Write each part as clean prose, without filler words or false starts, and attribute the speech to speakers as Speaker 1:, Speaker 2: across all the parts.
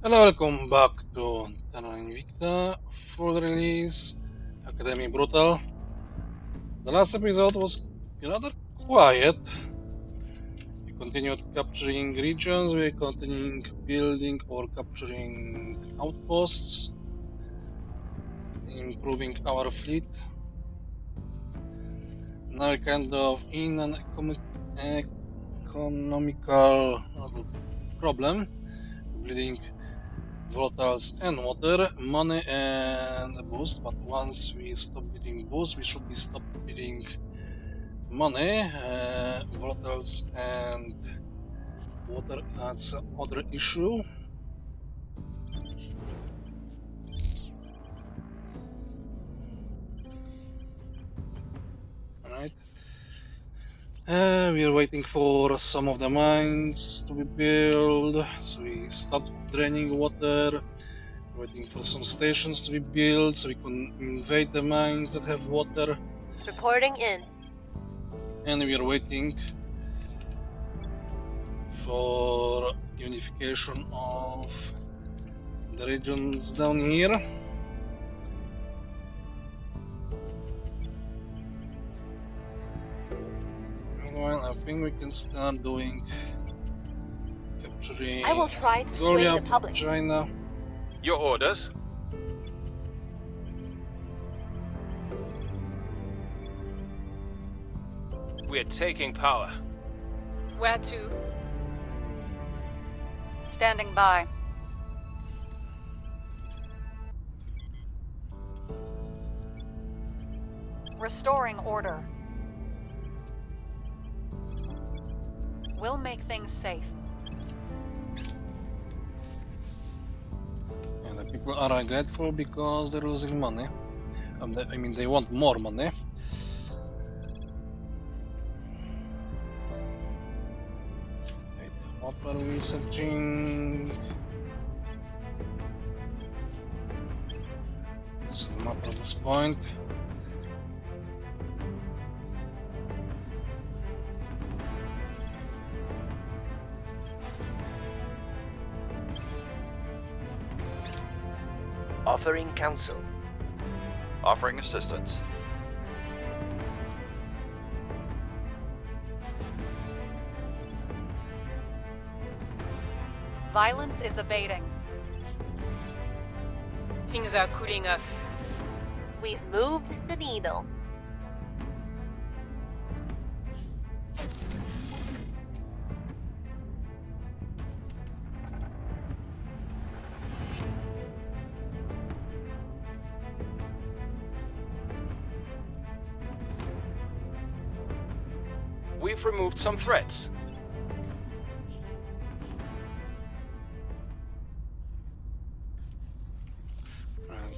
Speaker 1: Hello, welcome back to Terra Invicta full release Academy Brutal. The last episode was rather quiet. We continued capturing regions, we continued building or capturing outposts, improving our fleet. Now we're kind of in an economical problem, building volatiles and water, money and boost, but once we stop bidding boost, we should be stop bidding money, volatiles and water. That's other issue. Alright. We are waiting for some of the mines to be built, so we stopped draining water. Waiting for some stations to be built so we can invade the mines that have water.
Speaker 2: Reporting in.
Speaker 1: And we are waiting for unification of the regions down here. Meanwhile, I think we can start doing capturing
Speaker 2: I will try to sway the public.
Speaker 1: China.
Speaker 3: Your orders? We're taking power.
Speaker 4: Where to? Standing by. Restoring order. We'll make things safe.
Speaker 1: And the people are grateful because they're losing money. I mean, they want more money. Wait, what are we searching? This is the map at this point.
Speaker 5: Offering counsel.
Speaker 6: Offering assistance.
Speaker 4: Violence is abating.
Speaker 2: Things are cooling off. We've moved the needle.
Speaker 3: We've removed some threats.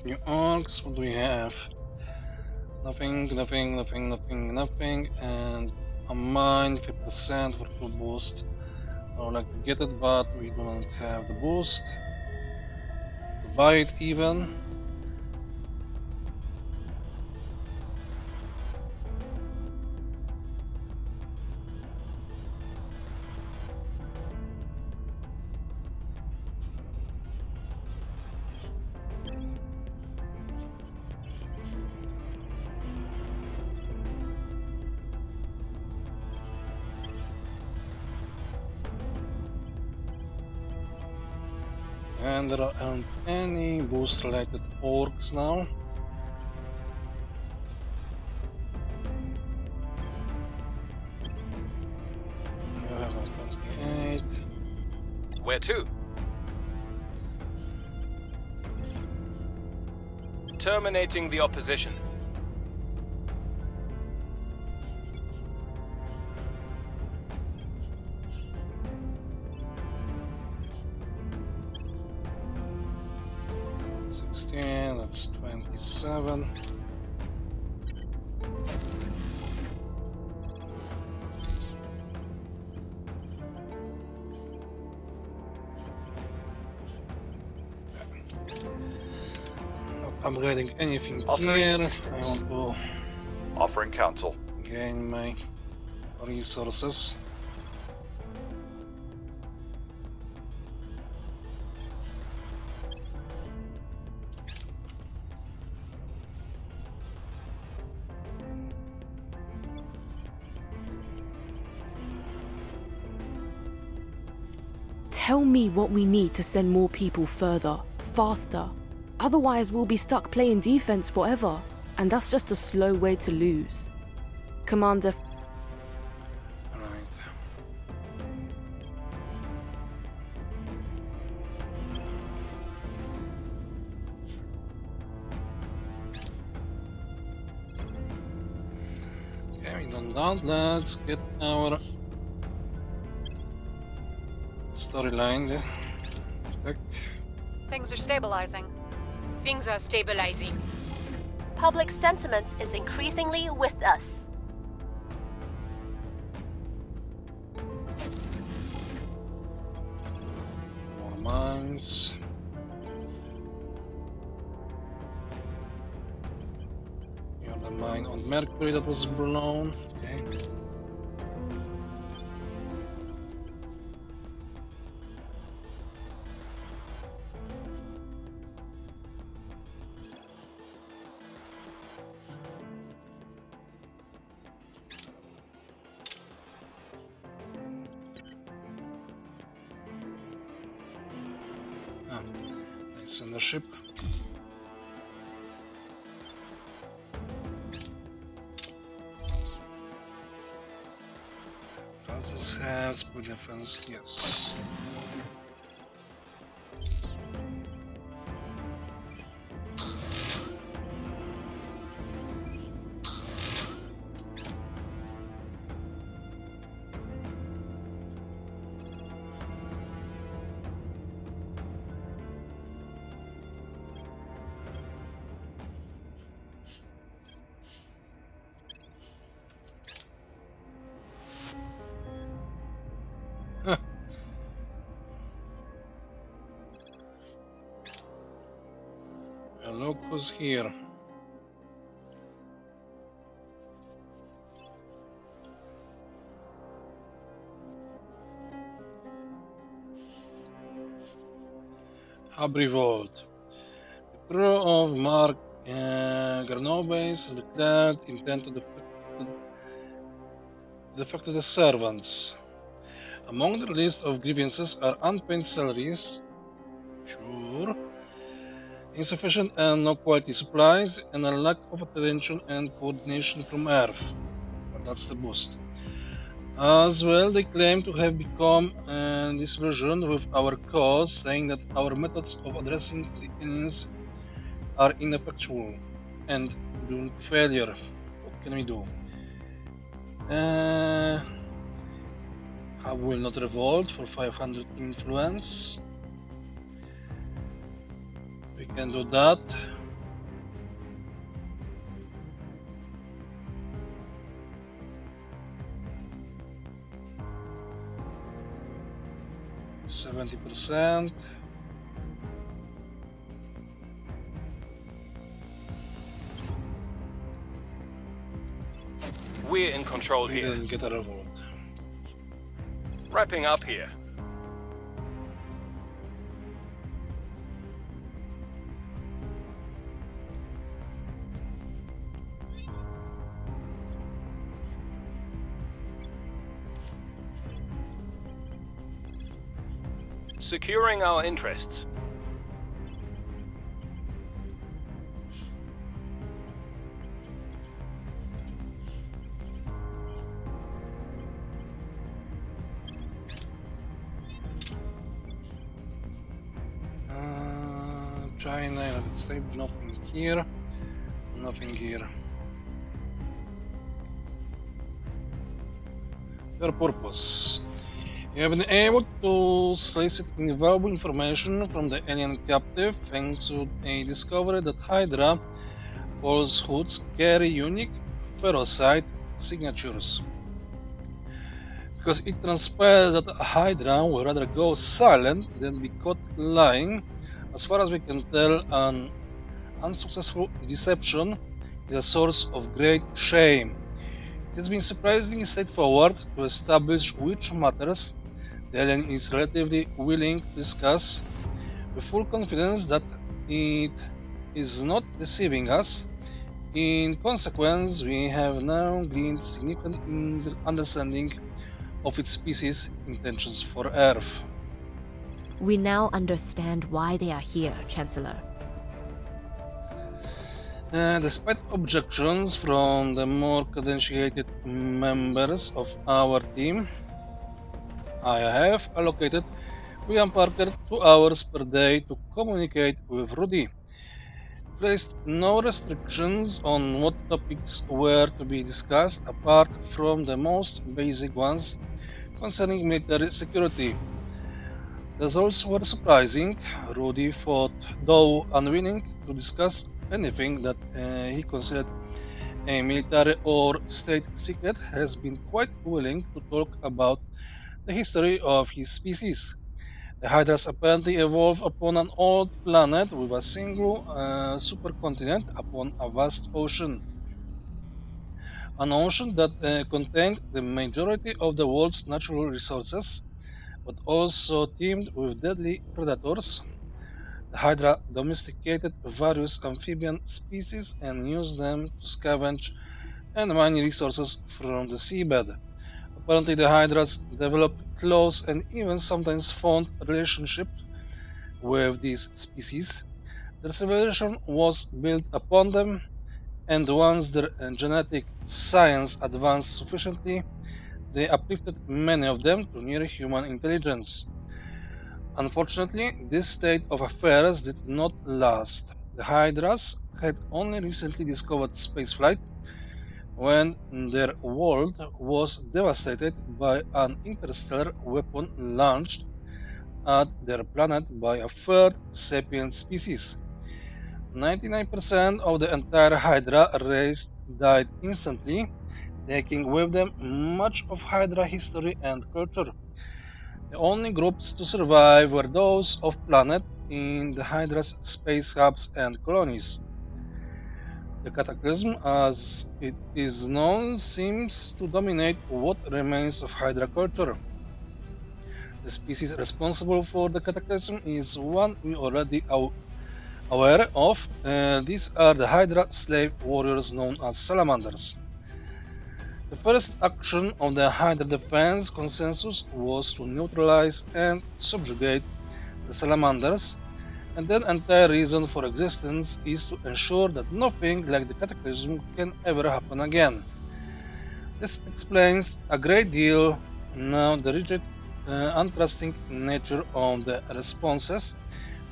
Speaker 1: New orcs, what do we have? Nothing, and a mine 50% for 2 boost. I would like to get it, but we do not have the boost to buy it even. And there aren't any boost related orcs now. You have a 28.
Speaker 3: Where to? Terminating the opposition.
Speaker 1: That's 27. Not upgrading anything here. I want to
Speaker 6: Offering counsel.
Speaker 1: gain my
Speaker 5: Tell me what we need to send more people further, faster. Otherwise, we'll be stuck playing defense forever, and that's just a slow way to lose. Commander...
Speaker 1: Right. Okay, we done that. Let's get our storyline back.
Speaker 4: Things are stabilizing.
Speaker 2: Things are stabilizing. Public sentiment is increasingly with us.
Speaker 1: More mines. You have the mine on Mercury that was blown. Okay. Nice in the ship. Does this have speed defense? Yes. And look who's here. Hub Revolt. The crew of Mark Garnobes has declared intent to defect to the servants. Among the list of grievances are unpaid salaries, sure, insufficient and no quality supplies, and a lack of attention and coordination from Earth. Well, that's the boost. As well, they claim to have become disillusioned with our cause, saying that our methods of addressing the aliens are ineffectual and doomed to failure. What can we do? I will not revolt for 500 influence. We can do that. %70%.
Speaker 3: We're in control
Speaker 1: We
Speaker 3: here.
Speaker 1: didn't get a revolt.
Speaker 3: Wrapping up here. Securing our interests.
Speaker 1: China, United States, nothing here, nothing here. Your purpose. You have been able to solicit invaluable information from the alien captive thanks to a discovery that Hydra falsehoods carry unique ferrocite signatures. Because it transpired that Hydra would rather go silent than be caught lying. As far as we can tell, an unsuccessful deception is a source of great shame. It has been surprisingly straightforward to establish which matters the alien is relatively willing to discuss with full confidence that it is not deceiving us. In consequence, we have now gleaned significant understanding of its species' intentions for Earth.
Speaker 2: We now understand why they are here, Chancellor.
Speaker 1: Despite objections from the more credentiated members of our team, I have allocated William Parker 2 hours per day to communicate with Rudy. Placed no restrictions on what topics were to be discussed apart from the most basic ones concerning military security. The results were surprising. Rudy fought, though unwilling to discuss anything that he considered a military or state secret, has been quite willing to talk about the history of his species. The Hydras apparently evolved upon an old planet with a single supercontinent upon a vast ocean. An ocean that contained the majority of the world's natural resources, but also teemed with deadly predators. The Hydra domesticated various amphibian species and used them to scavenge and mine resources from the seabed. Apparently, the Hydras developed close and even sometimes fond relationships with these species. Their civilization was built upon them, and once their genetic science advanced sufficiently, they uplifted many of them to near human intelligence. Unfortunately, this state of affairs did not last. The Hydras had only recently discovered spaceflight when their world was devastated by an interstellar weapon launched at their planet by a third sapient species. 99% of the entire Hydra race died instantly, taking with them much of Hydra history and culture. The only groups to survive were those of planet in the Hydra's space hubs and colonies. The Cataclysm, as it is known, seems to dominate what remains of Hydra culture. The species responsible for the Cataclysm is one we already aware of. These are the Hydra slave warriors known as salamanders. The first action of the Hydra Defense Consensus was to neutralize and subjugate the salamanders, and their entire reason for existence is to ensure that nothing like the Cataclysm can ever happen again. This explains a great deal now the rigid, untrusting nature of the responses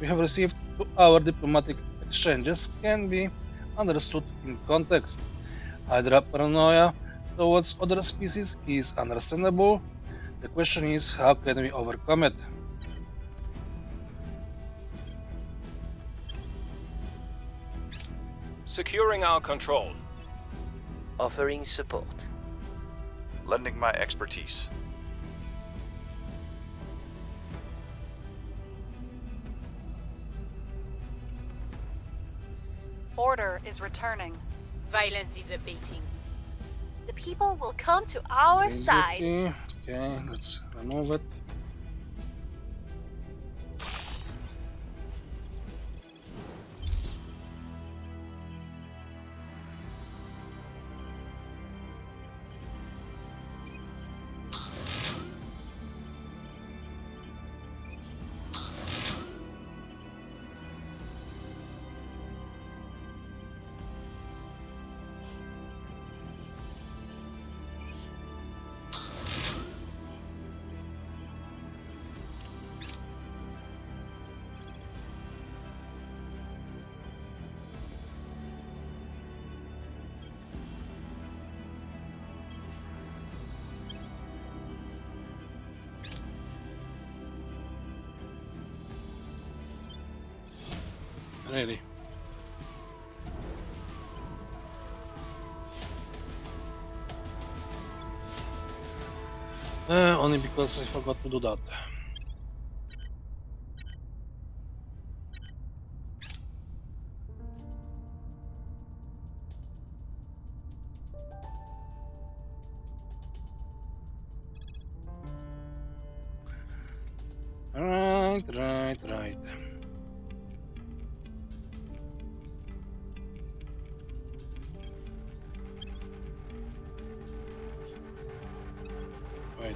Speaker 1: we have received to our diplomatic exchanges can be understood in context. Hydra paranoia towards other species is understandable. The question is, how can we overcome it?
Speaker 3: Securing our control.
Speaker 7: Offering support.
Speaker 6: Lending my expertise.
Speaker 4: Order is returning.
Speaker 2: Violence is abating. The people will come to our side.
Speaker 1: Okay, let's remove it. Really. Only because I forgot to do that. Right. Wait,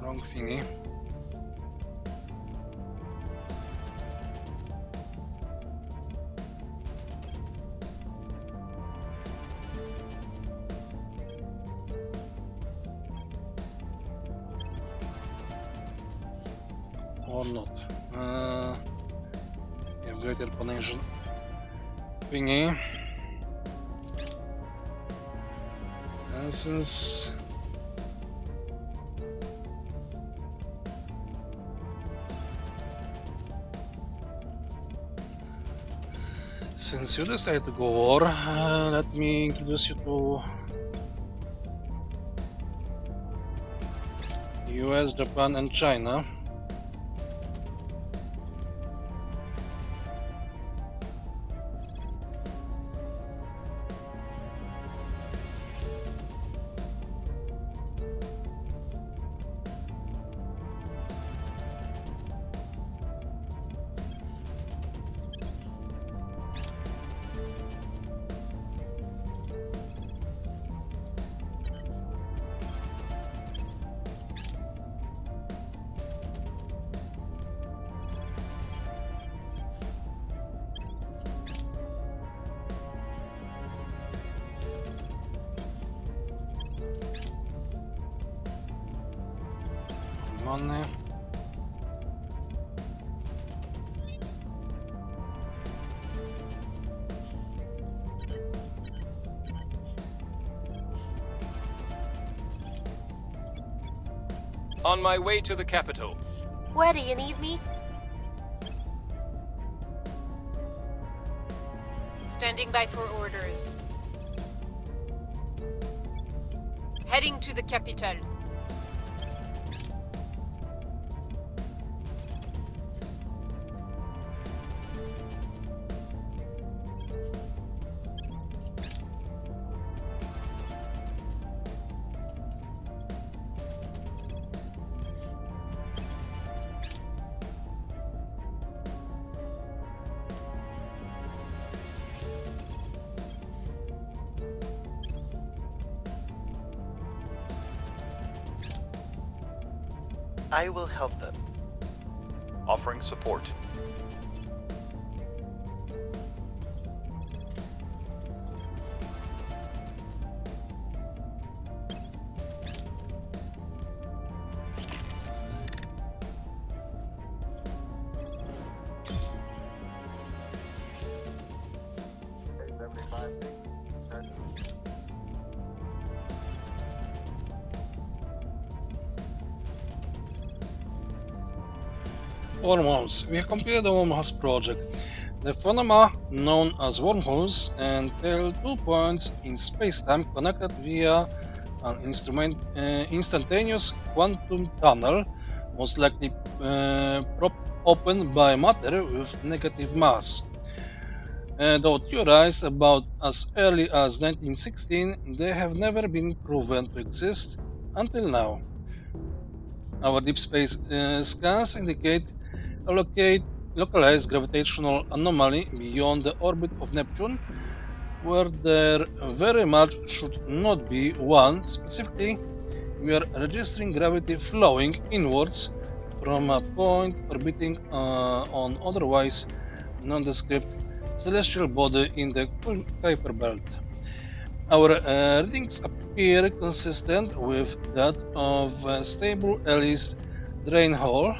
Speaker 1: wrong thingy. or not. We have greater potential thingy. Essence. Since you decided to go war, let me introduce you to US, Japan, and China. Money.
Speaker 3: On my way to the capital.
Speaker 2: Where do you need me? Standing by for orders. Heading to the capital.
Speaker 7: I will help them.
Speaker 6: Offering support.
Speaker 1: Wormholes. We have completed the Wormholes project. The phenomena known as wormholes entail 2 points in space-time connected via an instantaneous quantum tunnel, most likely propped open by matter with negative mass. Though theorized about as early as 1916, they have never been proven to exist until now. Our deep space scans indicate a localized gravitational anomaly beyond the orbit of Neptune, where there very much should not be one. Specifically, we are registering gravity flowing inwards from a point orbiting on otherwise nondescript celestial body in the Kuiper belt. Our readings appear consistent with that of a stable Alice drain hole.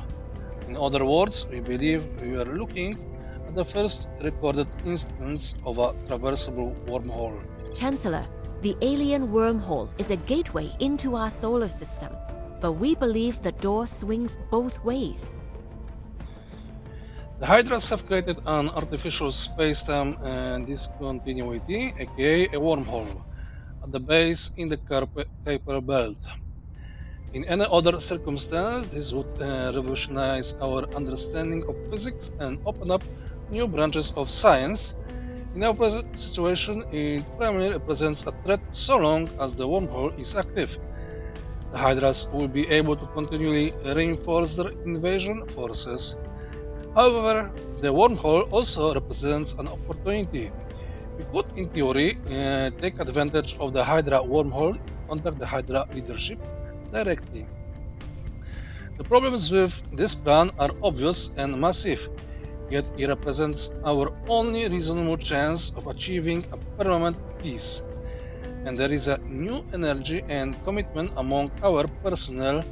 Speaker 1: In other words, we believe we are looking at the first recorded instance of a traversable wormhole.
Speaker 8: Chancellor, the alien wormhole is a gateway into our solar system, but we believe the door swings both ways.
Speaker 1: The Hydras have created an artificial space-time discontinuity, aka a wormhole, at the base in the Kuiper belt. In any other circumstance, this would revolutionize our understanding of physics and open up new branches of science. In our present situation, it primarily represents a threat so long as the wormhole is active. The Hydras will be able to continually reinforce their invasion forces. However, the wormhole also represents an opportunity. We could, in theory, take advantage of the Hydra wormhole and contact the Hydra leadership directly. The problems with this plan are obvious and massive, yet it represents our only reasonable chance of achieving a permanent peace. And there is a new energy and commitment among our personnel.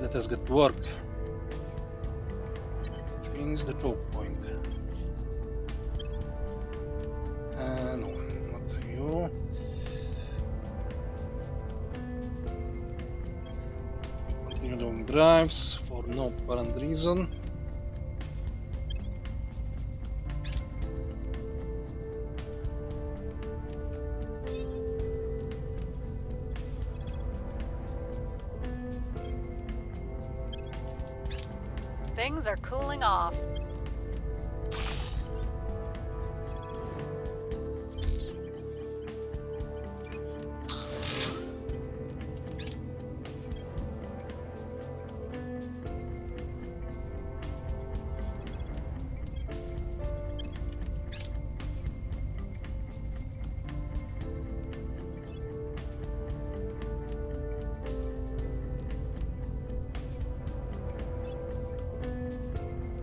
Speaker 1: Let us get to work. Change the choke point. No, not you. Continue doing drives for no apparent reason.
Speaker 4: Things are cooling off.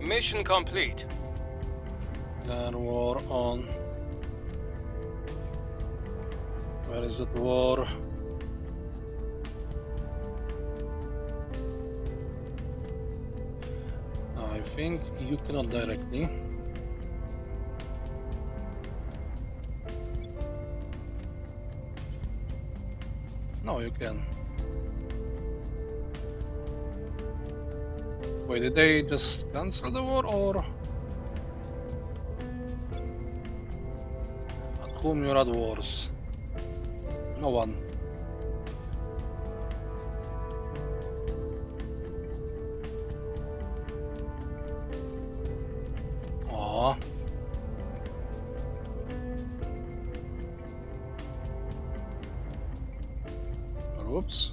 Speaker 3: Mission complete.
Speaker 1: Declare war on. Where is that war? I think you cannot directly. No, you can. Wait, did they just cancel the war or at whom you're at wars? No one. Aww. Oops.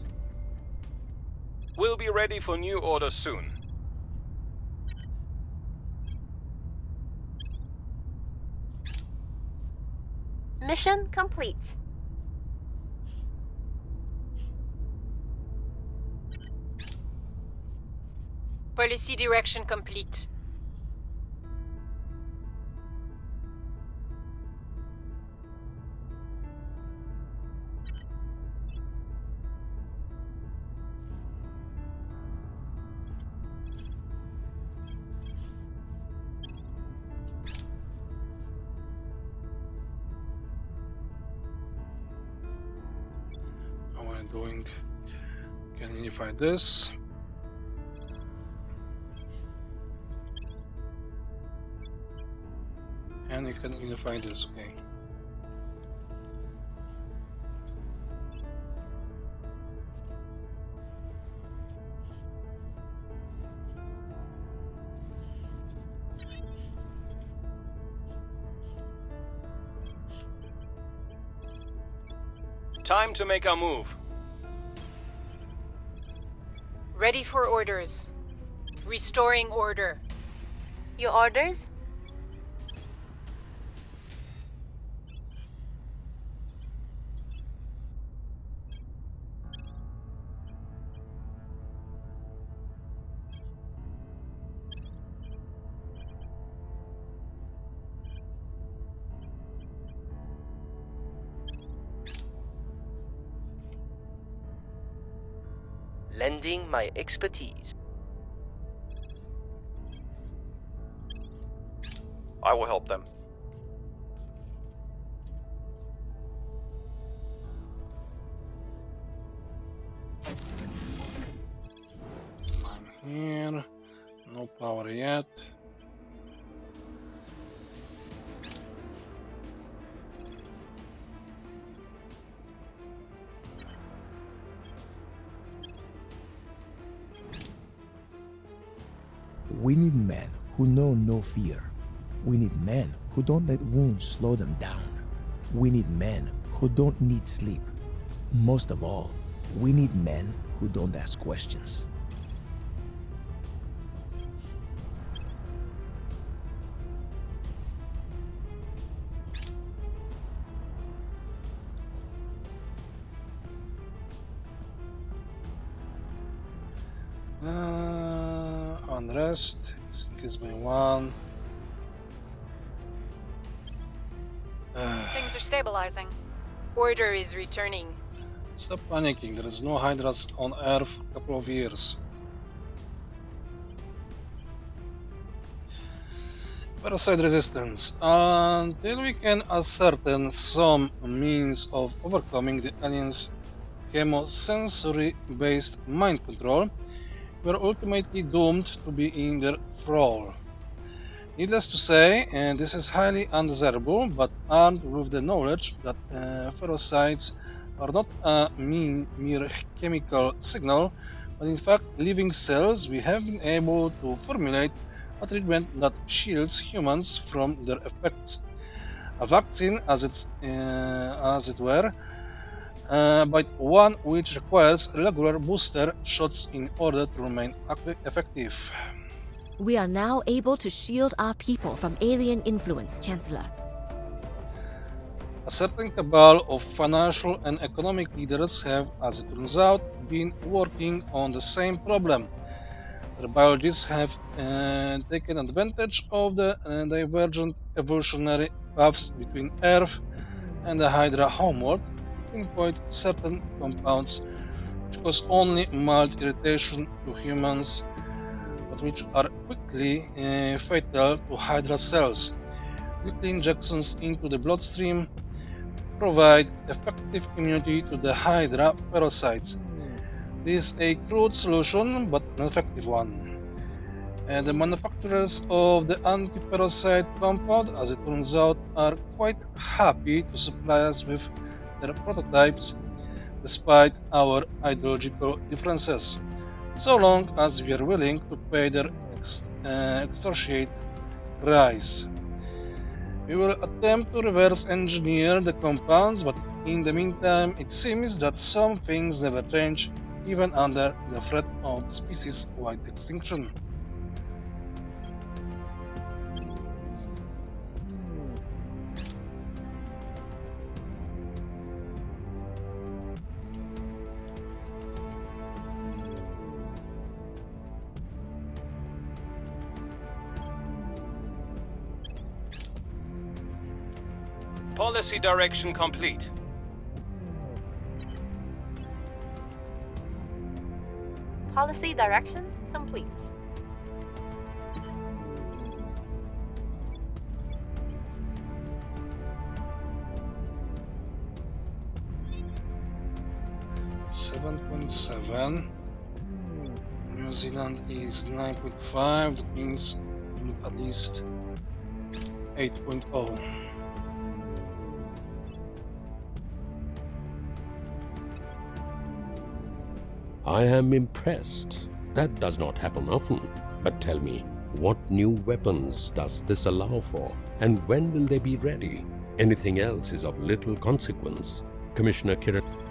Speaker 3: We'll be ready for new orders soon.
Speaker 2: Mission complete. Policy direction complete.
Speaker 1: How am I doing? Can unify this. And you can unify this, okay.
Speaker 3: Time to make our move.
Speaker 2: Ready for orders. Restoring order. Your orders?
Speaker 7: Lending my expertise.
Speaker 6: I will help them.
Speaker 1: I'm here. No power yet.
Speaker 9: We need men who know no fear. We need men who don't let wounds slow them down. We need men who don't need sleep. Most of all, we need men who don't ask questions.
Speaker 1: Unrest is increased by 1.
Speaker 4: Things are stabilizing.
Speaker 2: Order is returning.
Speaker 1: Stop panicking, there is no Hydras on Earth for a couple of years. Parasite resistance. Until we can ascertain some means of overcoming the aliens' chemosensory-based mind control, we are ultimately doomed to be in their thrall. Needless to say, this is highly undesirable, but armed with the knowledge that ferocides are not a mere chemical signal, but in fact living cells, we have been able to formulate a treatment that shields humans from their effects. A vaccine, as it were, but one which requires regular booster shots in order to remain effective.
Speaker 8: We are now able to shield our people from alien influence, Chancellor.
Speaker 1: A certain cabal of financial and economic leaders have, as it turns out, been working on the same problem. Their biologists have taken advantage of the divergent evolutionary paths between Earth and the Hydra homeworld to pinpoint certain compounds which cause only mild irritation to humans, but which are quickly fatal to Hydra cells. Weekly injections into the bloodstream provide effective immunity to the Hydra parasites. This is a crude solution, but an effective one. And the manufacturers of the anti-parasite compound, as it turns out, are quite happy to supply us with their prototypes despite our ideological differences, so long as we are willing to pay their extortionate price. We will attempt to reverse engineer the compounds, but in the meantime, it seems that some things never change, even under the threat of species-wide extinction.
Speaker 3: Policy direction complete.
Speaker 2: Policy direction complete.
Speaker 1: .7. New Zealand is 9.5, that means we need at least 8.0.
Speaker 10: I am impressed. That does not happen often. But tell me, what new weapons does this allow for? And when will they be ready? Anything else is of little consequence. Commissioner Kirat.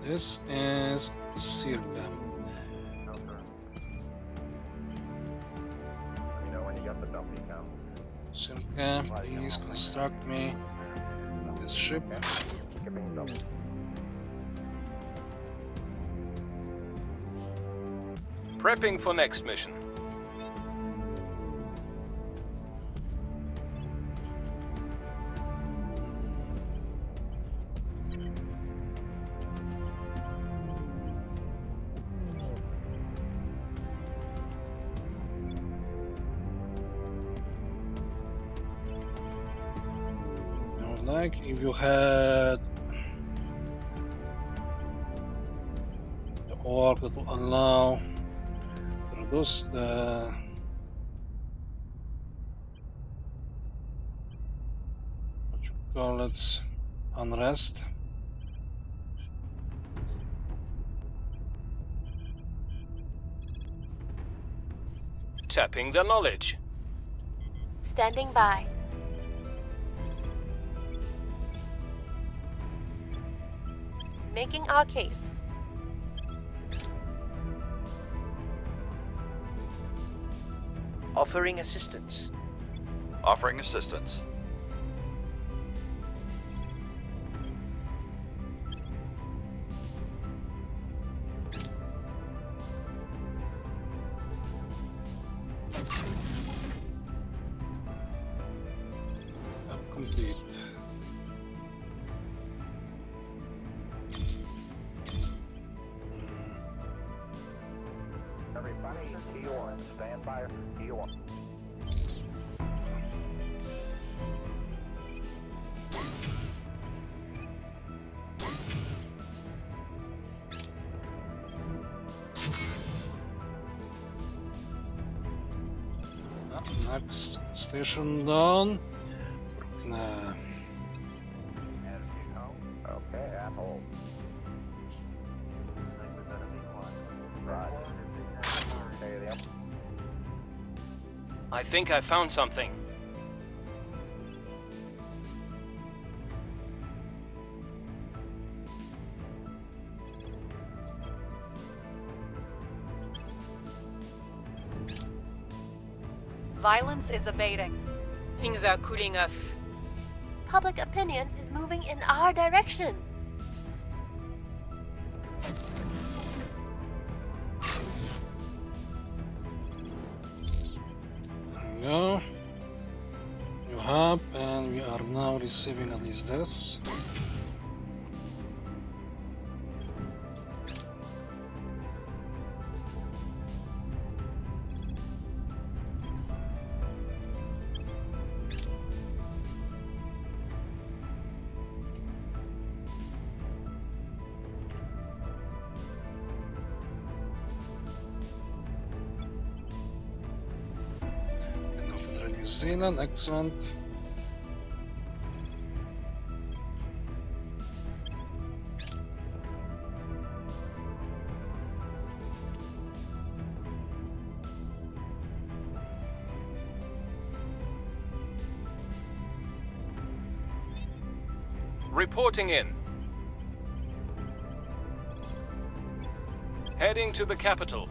Speaker 1: This is Circa. Circa, please construct me this ship.
Speaker 3: Prepping for next mission.
Speaker 1: Like if you had the org that will allow to reduce the what you call it unrest.
Speaker 3: Tapping the knowledge.
Speaker 2: Standing by. Making our case.
Speaker 7: Offering assistance.
Speaker 6: Offering assistance.
Speaker 1: Complete.
Speaker 11: Everybody, T1, stand by for T1.
Speaker 1: Next station done. Brukne.
Speaker 11: Okay, I'm home. Right. Okay, yep.
Speaker 3: I think I found something.
Speaker 4: Violence is abating.
Speaker 2: Things are cooling off. Public opinion is moving in our direction.
Speaker 1: There we go. New hub, and we are now receiving at least this. New Zealand, excellent.
Speaker 3: Reporting in. Heading to the capital.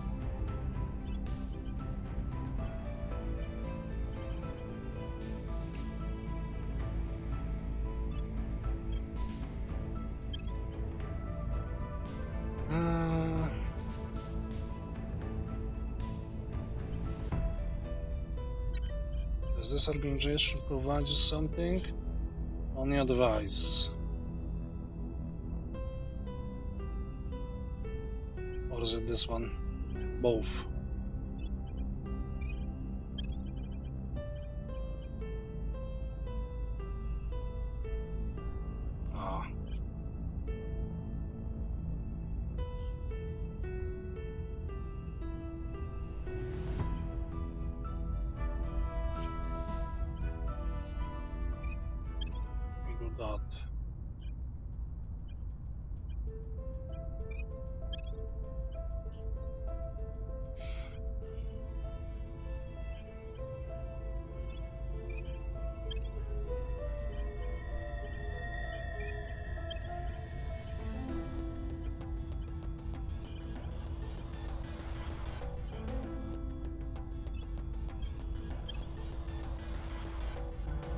Speaker 1: Does this organization provide you something? Only advice. Or is it this one? Both. Ah. We do that.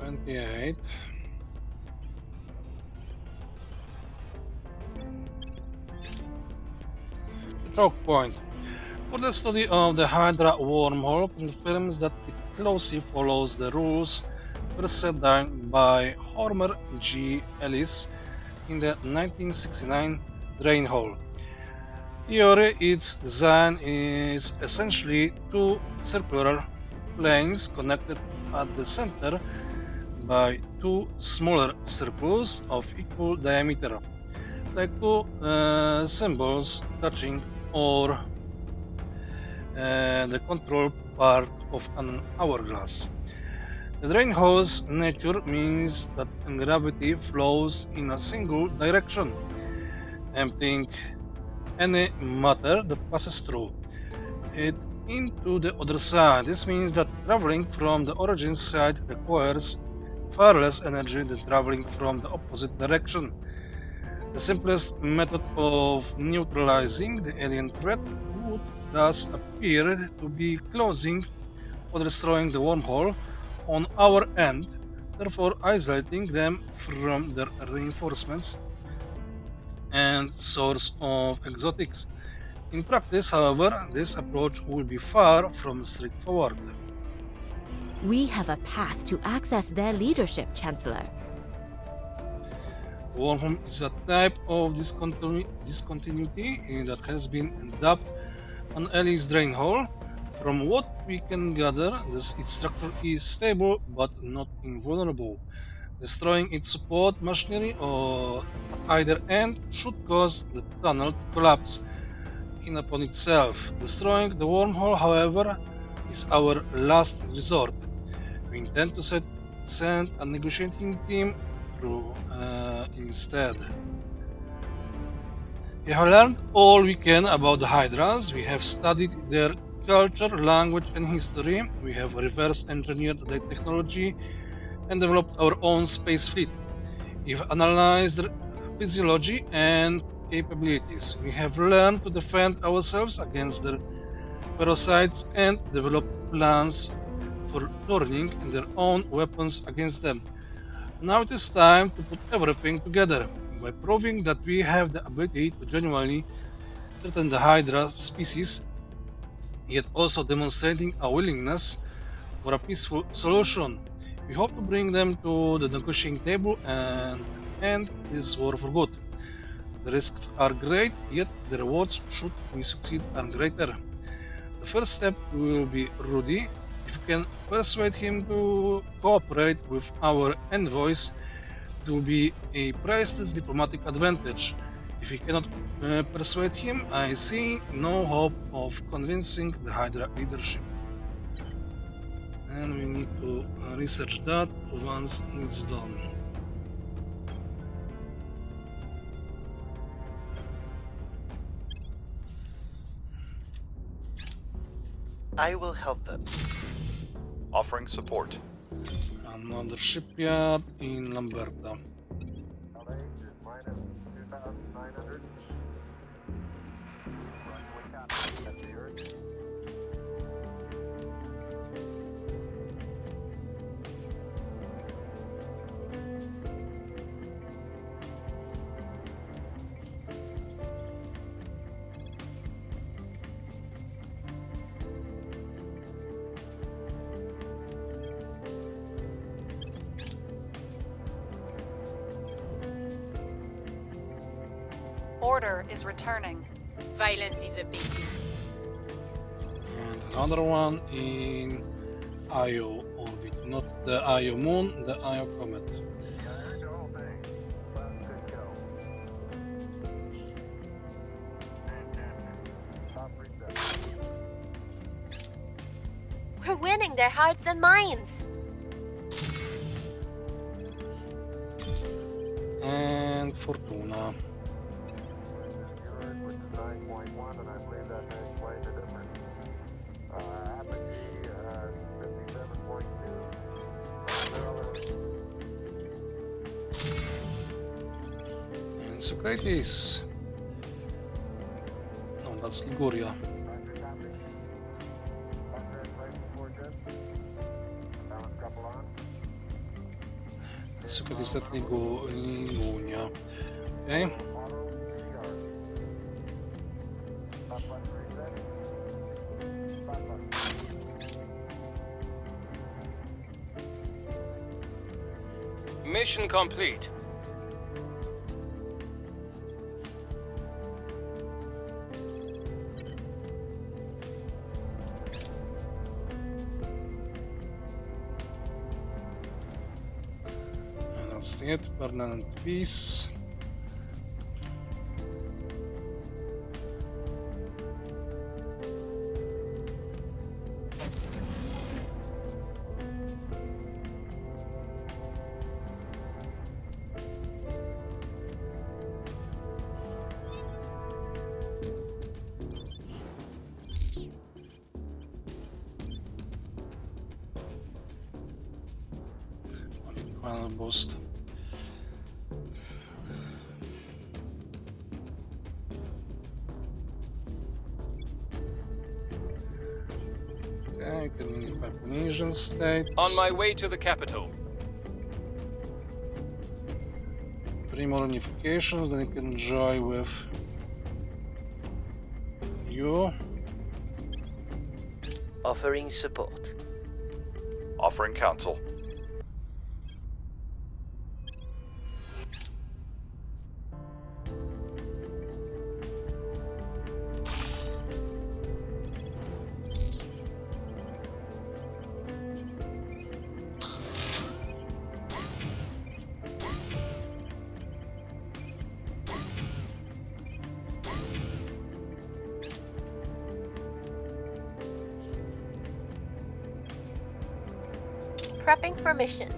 Speaker 1: $28. Choke point. For the study of the Hydra wormhole confirms that it closely follows the rules first set down by Homer G. Ellis in the 1969 drain hole. Theory, its design is essentially two circular planes connected at the center by two smaller circles of equal diameter, like two symbols touching, or the control part of an hourglass. The drain hole's nature means that gravity flows in a single direction, emptying any matter that passes through it into the other side. This means that traveling from the origin side requires far less energy than traveling from the opposite direction. The simplest method of neutralizing the alien threat would thus appear to be closing or destroying the wormhole on our end, therefore isolating them from their reinforcements and source of exotics. In practice, however, this approach will be far from straightforward.
Speaker 8: We have a path to access their leadership, Chancellor.
Speaker 1: Wormhole is a type of discontinuity that has been dubbed an Alice drain hole. From what we can gather, its structure is stable but not invulnerable. Destroying its support machinery or at either end should cause the tunnel to collapse in upon itself. Destroying the wormhole, however, is our last resort. We intend to send a negotiating team through instead. We have learned all we can about the Hydras. We have studied their culture, language, and history. We have reverse engineered their technology and developed our own space fleet. We've analyzed their physiology and capabilities. We have learned to defend ourselves against their parasites and developed plans for turning their own weapons against them. Now it is time to put everything together by proving that we have the ability to genuinely threaten the Hydra species, yet also demonstrating a willingness for a peaceful solution. We hope to bring them to the negotiating table and end this war for good. The risks are great, yet the rewards, should we succeed, are greater. The first step will be Rudy. If we can persuade him to cooperate with our envoys, it will be a priceless diplomatic advantage. If we cannot persuade him, I see no hope of convincing the Hydra leadership. And we need to research that once it's done.
Speaker 7: I will help them.
Speaker 6: Offering support.
Speaker 1: Another shipyard in Lamberta.
Speaker 11: LH is minus 2,900. That's the Earth.
Speaker 4: Order is returning.
Speaker 2: Violence is a pity.
Speaker 1: And another one in Io orbit, not the Io moon, the Io comet.
Speaker 2: We're winning their hearts and minds.
Speaker 1: And Fortuna.
Speaker 11: Which is 9.1, and I believe that has quite a difference. Apogee, 57.2.
Speaker 1: And Socrates. No, that's Liguria. Socrates at Liguria. Okay.
Speaker 3: Mission complete.
Speaker 1: And that's it. Permanent peace. Final boost. Okay, you can unify Polynesian states.
Speaker 3: On my way to the capital.
Speaker 1: 3 more unifications, then you can join with you.
Speaker 7: Offering support.
Speaker 6: Offering counsel.
Speaker 2: Prepping for mission.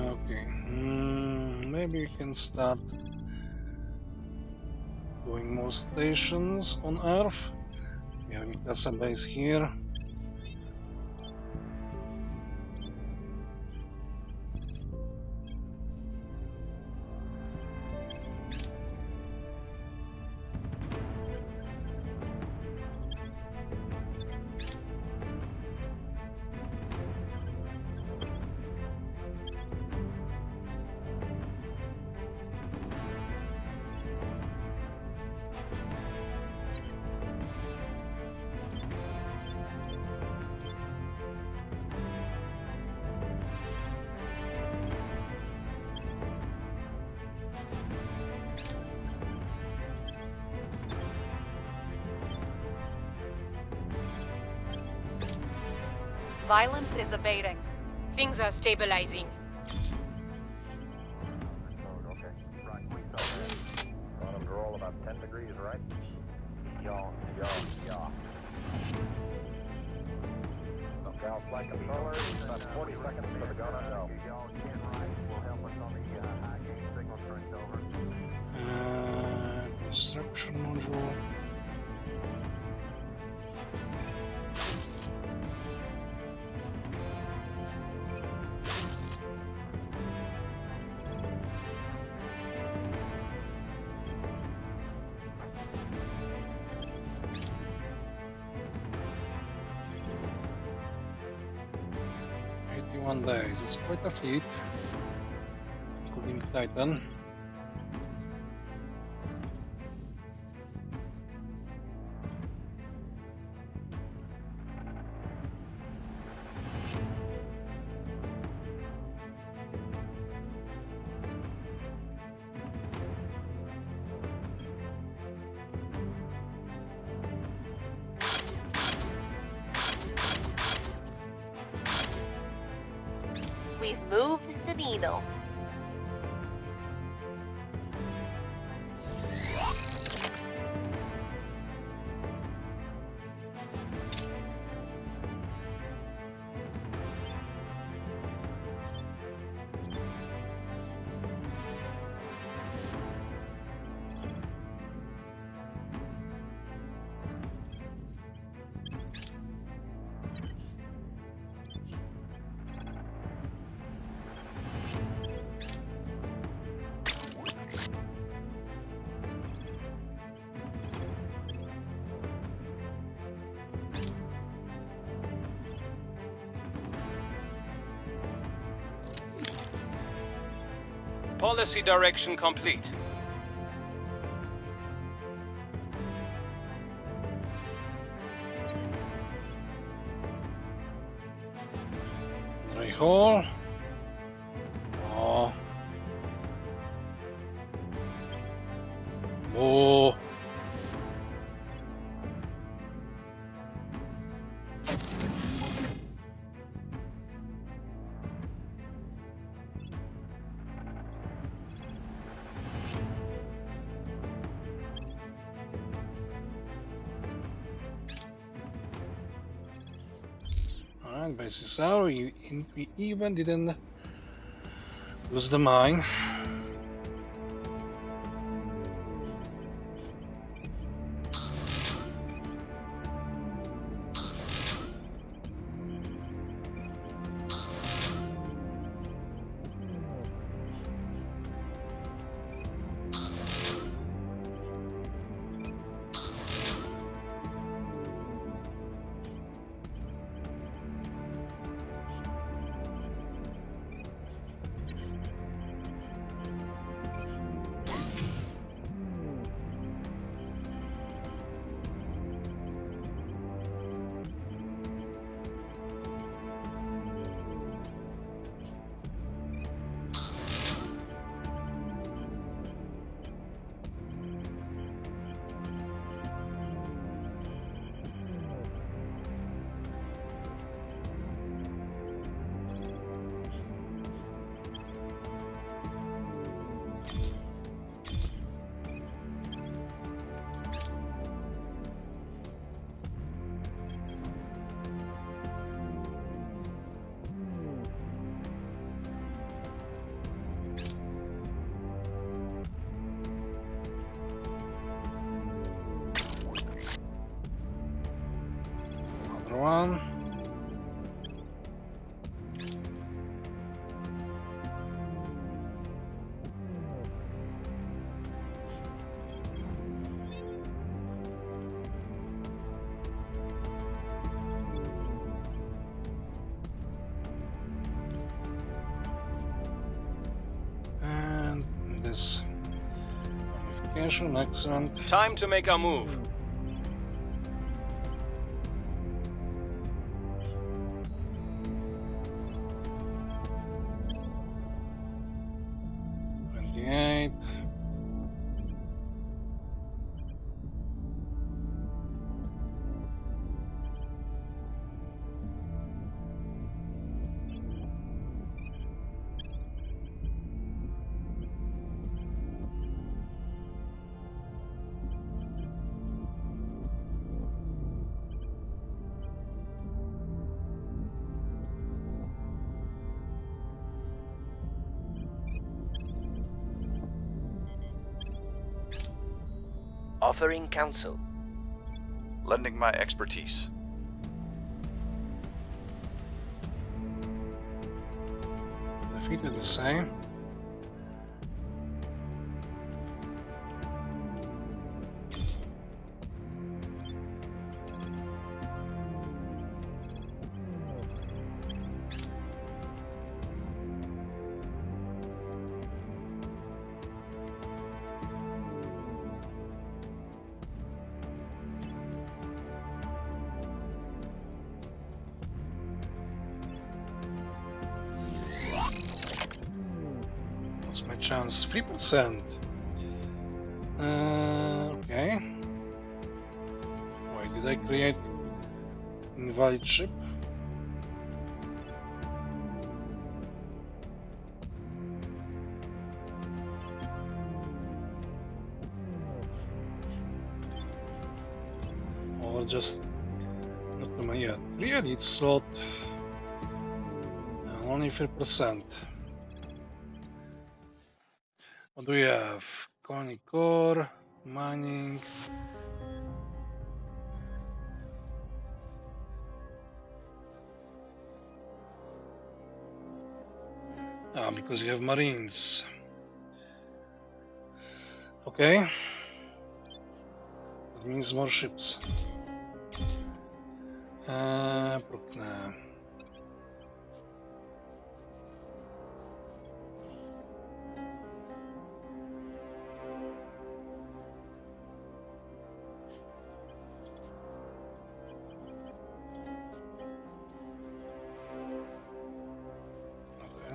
Speaker 1: Okay, maybe we can start doing more stations on Earth. We have a base here.
Speaker 4: Violence is abating.
Speaker 2: Things are stabilizing.
Speaker 11: Okay. Right, we saw that. Got them to roll about 10 degrees, right? Yeah. Cal flight controller, about 40 seconds for the gun on go. Y'all 10 right will help us on the high gain signal strength over.
Speaker 1: Construction module. Days. It's quite a fleet, including Titan.
Speaker 2: We've moved the needle.
Speaker 3: Policy direction complete.
Speaker 1: Dry hole. Oh. Oh. Alright, basis out. We even didn't lose the mine. one. And this modification, excellent.
Speaker 3: Time to make our move.
Speaker 7: Offering counsel.
Speaker 6: Lending my expertise.
Speaker 1: Defeated the same. What's my chance? 3%. Okay. Wait, did I create invalid ship? Or just not to my yet. Really, it's slot. Only 3%. What do we have? Colony core, mining. Ah, because you have marines. Okay. That means more ships. Prukne.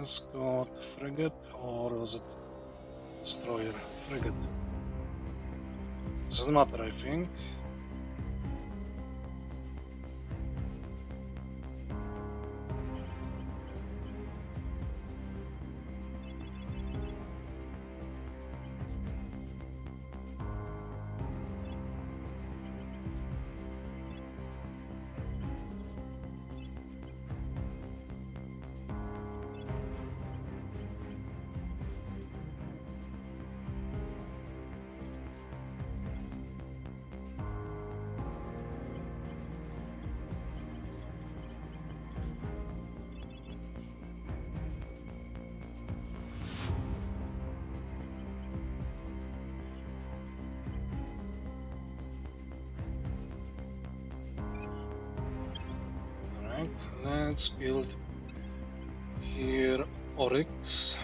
Speaker 1: Escort, frigate, or was it destroyer? Frigate. Doesn't matter, I think. Let's build here Oryx.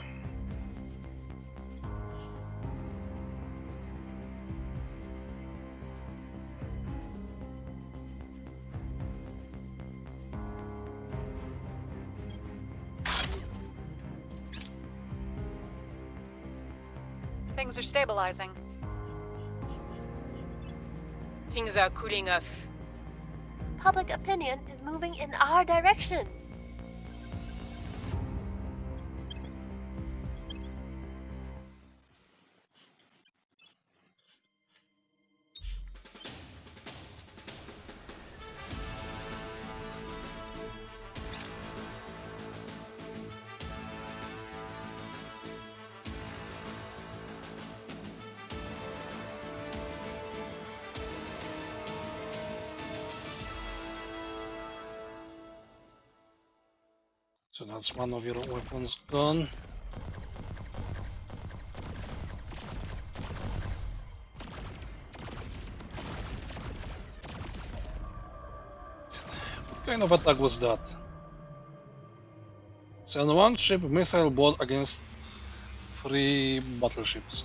Speaker 4: Things are stabilizing.
Speaker 2: Things are cooling off. Public opinion is moving in our direction.
Speaker 1: So that's one of your weapons gone. What kind of attack was that? Send one ship missile boat against 3 battleships.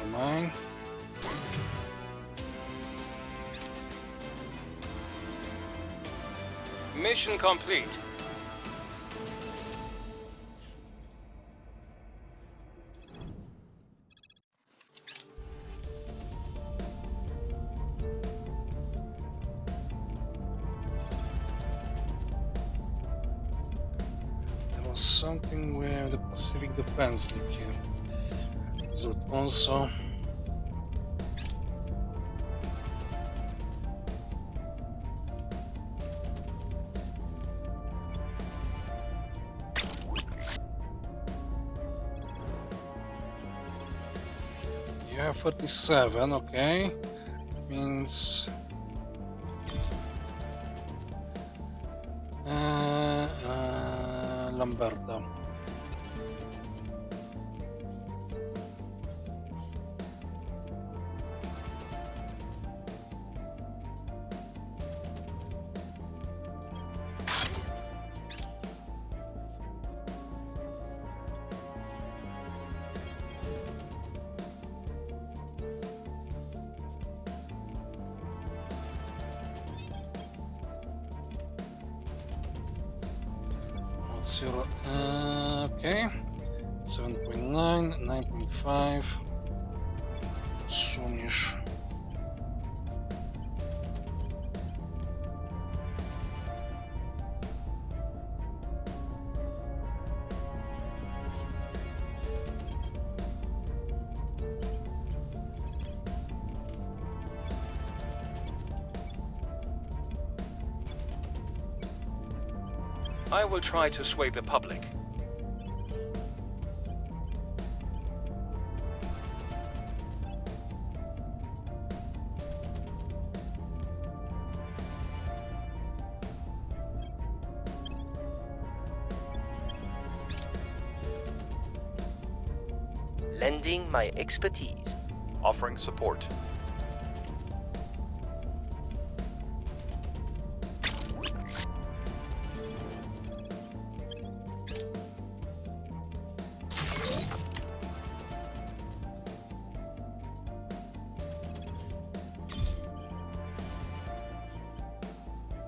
Speaker 1: Undermine.
Speaker 3: Mission complete.
Speaker 1: There was something with the Pacific Defense League here. Is it also? You have 47, okay. Means Lamberta. What's your okay? 7.9, 9.5. Soonish.
Speaker 3: I will try to sway the public.
Speaker 7: Lending my expertise.
Speaker 6: Offering support.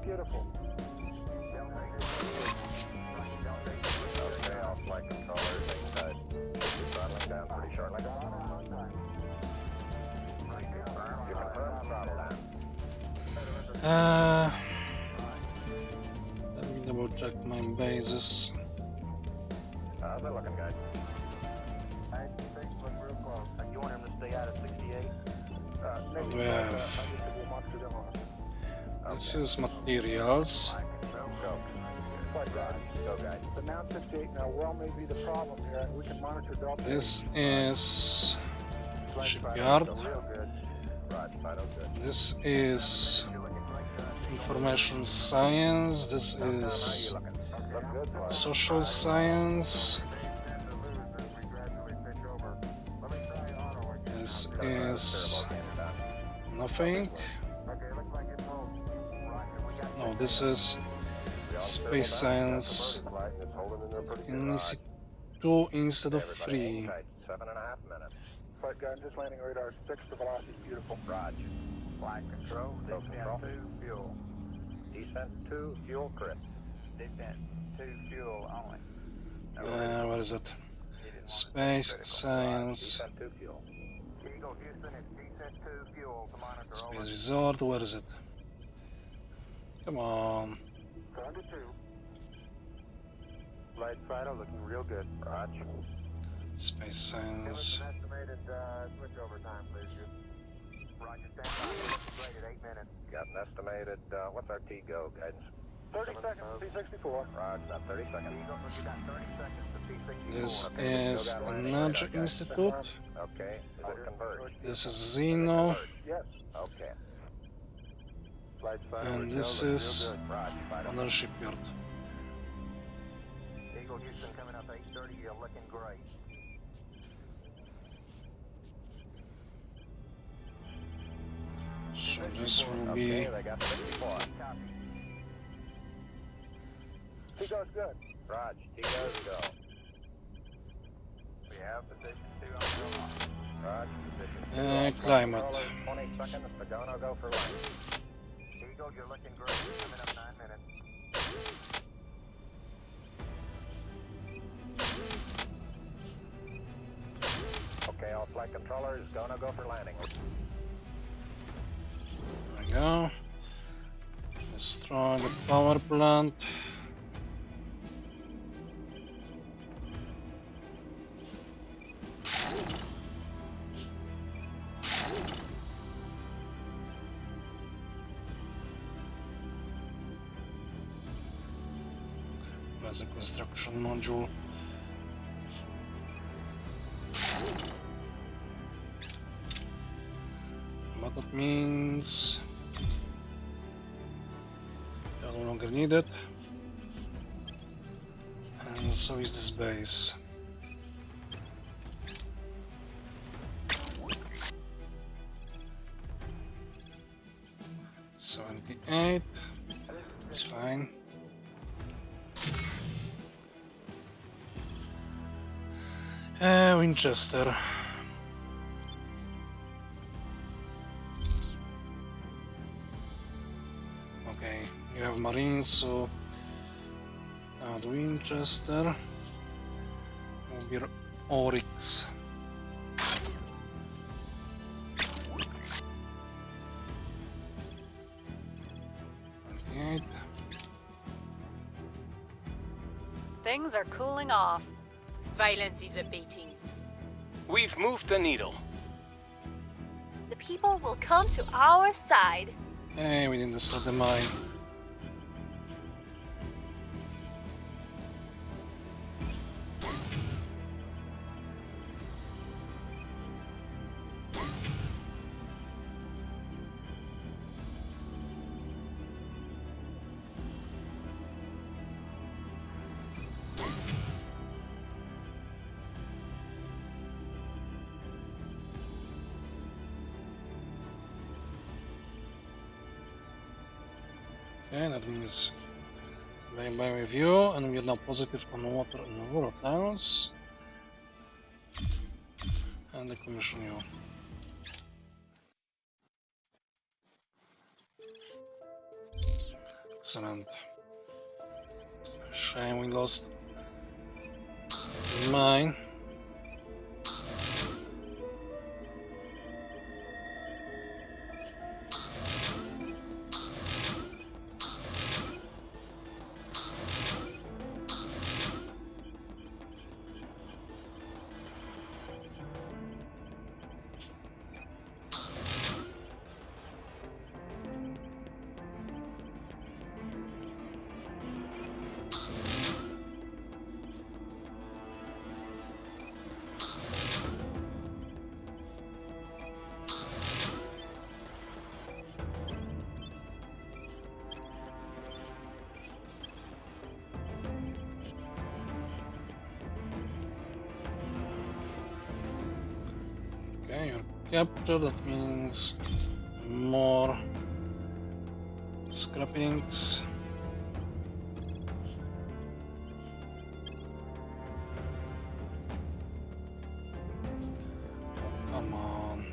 Speaker 11: Beautiful. Okay, I'll flight controller. Throttling down pretty shortly. You confirm throttle down.
Speaker 1: Let me double check my bases.
Speaker 11: How's that looking, guys? Things look real close. You want him to stay out at 68?
Speaker 1: We have this is materials.
Speaker 11: The Mount 58 now, well, may be the problem here, and we can monitor Delta.
Speaker 1: This is shipyard. This is information science. This is Social science. This is nothing. No, this is space science. You see 2 instead of 3.
Speaker 11: 7.5 minutes. Flight guide, just landing radar 6 to velocity, beautiful. Roger. Flight control, descent 2, fuel. Descent 2, fuel crisp. Descent 2, fuel only.
Speaker 1: Where is it? Space science.
Speaker 11: Descent 2, fuel. Eagle Houston, it's descent 2, fuel to monitor.
Speaker 1: Space resort, where is it? Come on.
Speaker 11: 72. Flight Fido looking real good. Roger.
Speaker 1: Space science.
Speaker 11: Estimated switch over time, please. Roger, stand by. Great at 8 minutes. Got an estimated, what's our T-go guidance? 30 seconds to P64. Roger, about 30 seconds. Eagle, you got 30 seconds to P64.
Speaker 1: This is Energy Institute.
Speaker 11: Okay, is it converged?
Speaker 1: This is Xeno.
Speaker 11: Yes. Okay. Flight Fido
Speaker 1: And
Speaker 11: looking
Speaker 1: this
Speaker 11: real
Speaker 1: is
Speaker 11: good. Roger, Fido.
Speaker 1: another shipyard.
Speaker 11: Eagle Houston coming up 8:30, you're looking great.
Speaker 1: So this will be
Speaker 11: Okay, they got 54. Copy. T-go's good. Roger, T-go's go. We have position 2 on the Roger, position 2
Speaker 1: climate.
Speaker 11: 20 seconds, Pagano go for landing. Eagle, you're looking great. Coming up 9 minutes. Okay, all flight controllers, gonna go for landing.
Speaker 1: There we go. Destroy the power plant. Where's the construction module? What that means I no longer need it, and so is this base. $78, it's fine. Winchester. Okay, you have Marines, so add Winchester. Will be Oryx.
Speaker 4: Things are cooling off.
Speaker 2: Violence is abating.
Speaker 3: We've moved the needle.
Speaker 2: The people will come to our side.
Speaker 1: Hey, we didn't destroy the mine. Okay, that means bye-bye review, and we are now positive on water and volatiles. And the commission you. Excellent. Shame we lost mine. capture, that means more scrappings. Oh, come on.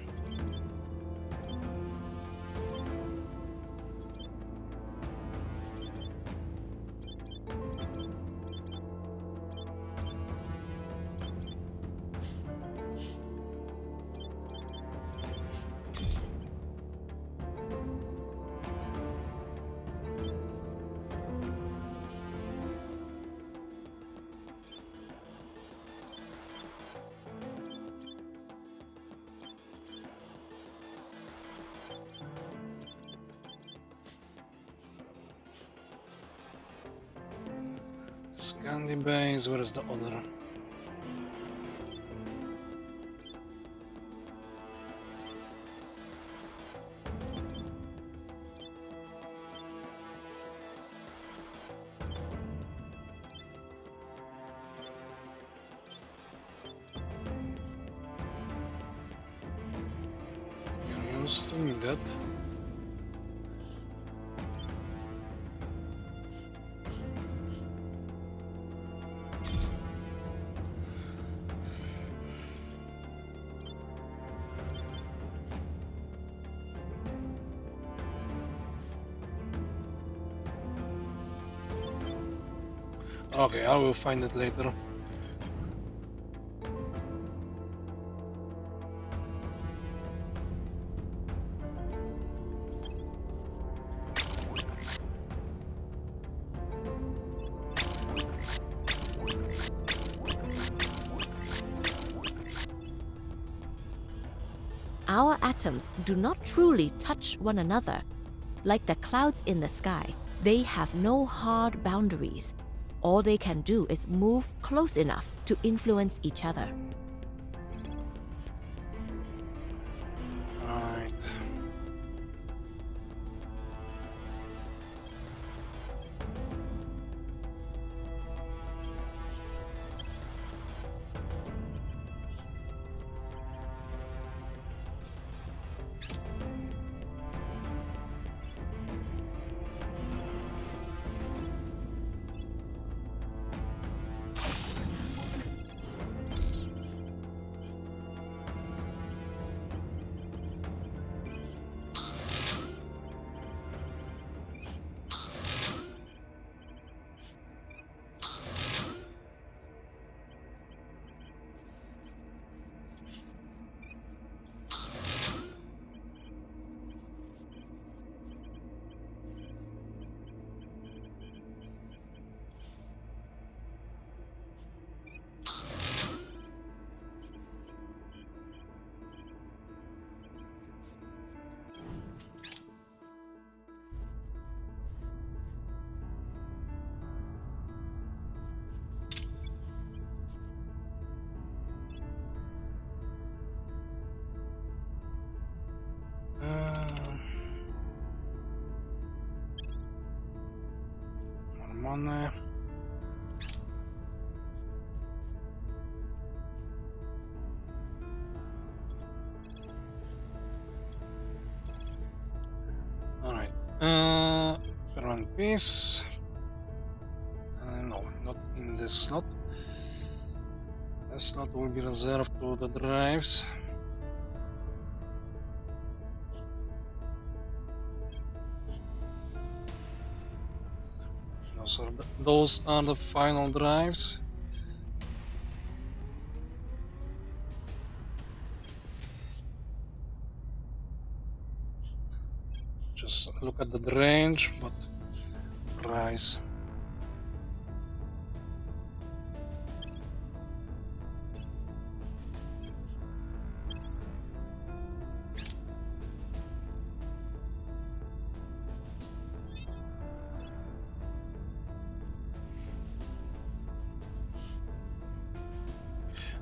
Speaker 1: Scandi base, where is the other? Can you still need that? Okay, I will find it later.
Speaker 8: Our atoms do not truly touch one another. Like the clouds in the sky, they have no hard boundaries. All they can do is move close enough to influence each other.
Speaker 1: Right. More money. Alright. Permanent piece. No, not in this slot. This slot will be reserved to the drives. Those are the final drives. Just look at the range, but price.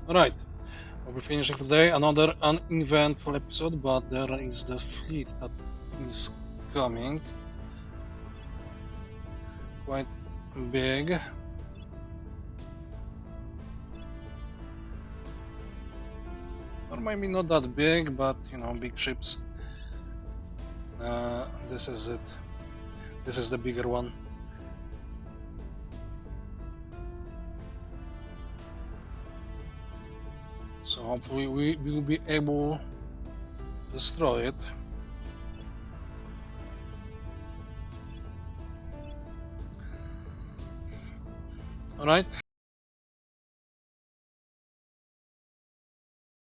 Speaker 1: Alright, we'll be finishing today. Another uneventful episode, but there is the fleet that is coming. Quite big. Or maybe not that big, but you know, big ships. This is it. This is the bigger one. So hopefully we will be able to destroy it. Alright.